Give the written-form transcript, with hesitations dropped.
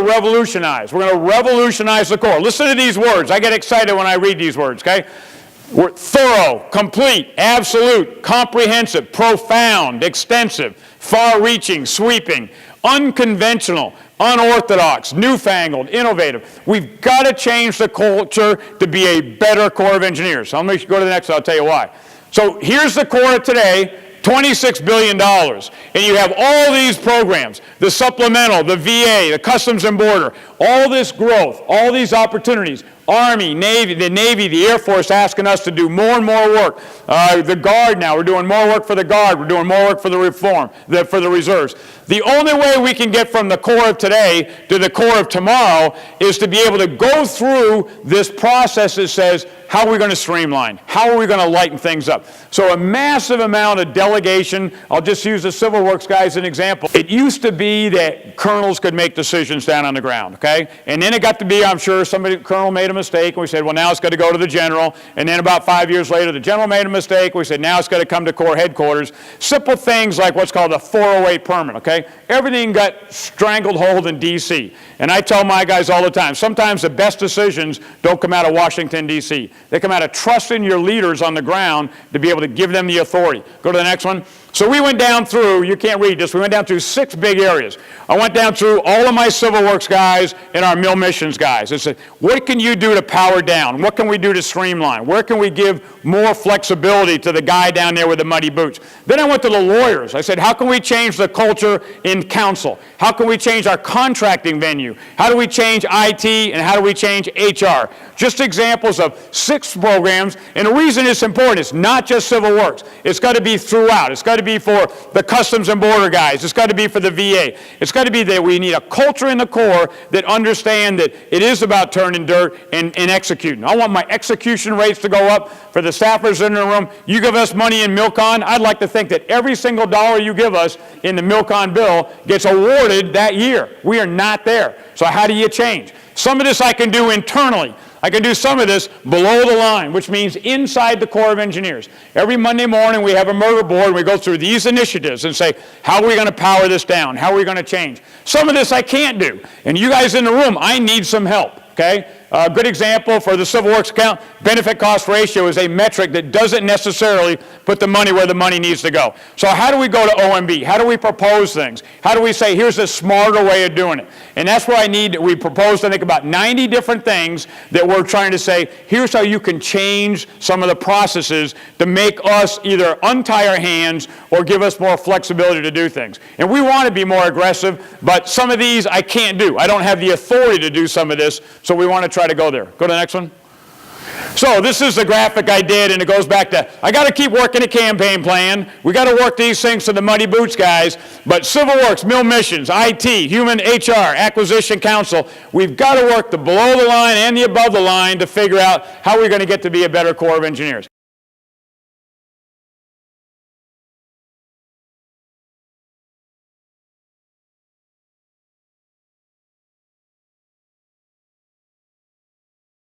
to revolutionize. We're going to revolutionize the Corps. Listen to these words. I get excited when I read these words, okay? We're thorough, complete, absolute, comprehensive, profound, extensive, far-reaching, sweeping, unconventional, unorthodox, newfangled, innovative. We've got to change the culture to be a better Corps of Engineers. So I'm going to go to the next one. I'll tell you why. So here's the Corps of today. $26 billion. And you have all these programs, the supplemental, the VA, the Customs and Border, all this growth, all these opportunities. Army, Navy, the Air Force asking us to do more and more work. The Guard now, we're doing more work for the Guard. We're doing more work for the for the reserves. The only way we can get from the Corps of today to the Corps of tomorrow is to be able to go through this process that says, how are we going to streamline? How are we going to lighten things up? So a massive amount of delegation. I'll just use the Civil Works guy as an example. It used to be that colonels could make decisions down on the ground, okay? And then it got to be, I'm sure, colonel made a mistake, and we said, well, now it's got to go to the general. And then about 5 years later, the general made a mistake. We said, now it's got to come to Corps headquarters. Simple things like what's called a 408 permit, okay? Everything got strangled hold in D.C. And I tell my guys all the time, sometimes the best decisions don't come out of Washington, D.C. They come out of trusting your leaders on the ground to be able to give them the authority. Go to the next one. So we went down through, you can't read this, we went down through 6 big areas. I went down through all of my Civil Works guys and our Mill Missions guys. I said, what can you do to power down? What can we do to streamline? Where can we give more flexibility to the guy down there with the muddy boots? Then I went to the lawyers. I said, how can we change the culture in council? How can we change our contracting venue? How do we change IT and how do we change HR? Just examples of 6 programs, and the reason it's important, it's not just Civil Works. It's got to be throughout. It's got to be for the Customs and Border guys. It's got to be for the VA. It's got to be that we need a culture in the Corps that understand that it is about turning dirt and executing. I want my execution rates to go up. For the staffers in the room, you give us money in Milcon, I'd like to think that every single dollar you give us in the Milcon bill gets awarded that year. We are not there. So how do you change? Some of this I can do internally. I can do some of this below the line, which means inside the Corps of Engineers. Every Monday morning we have a murder board and we go through these initiatives and say, how are we going to power this down? How are we going to change? Some of this I can't do. And you guys in the room, I need some help, okay? A good example for the Civil Works account, benefit cost ratio is a metric that doesn't necessarily put the money where the money needs to go. So how do we go to OMB? How do we propose things? How do we say, here's a smarter way of doing it? And that's where we propose, I think, about 90 different things that we're trying to say, here's how you can change some of the processes to make us either untie our hands or give us more flexibility to do things. And we want to be more aggressive, but some of these I can't do. I don't have the authority to do some of this, so we want to try to go there. Go to the next one. So this is the graphic I did, and it goes back to, I got to keep working a campaign plan. We got to work these things to the muddy boots guys, but Civil Works, Mill Missions, IT, Human HR, Acquisition Council, we've got to work the below the line and the above the line to figure out how we're going to get to be a better Corps of Engineers.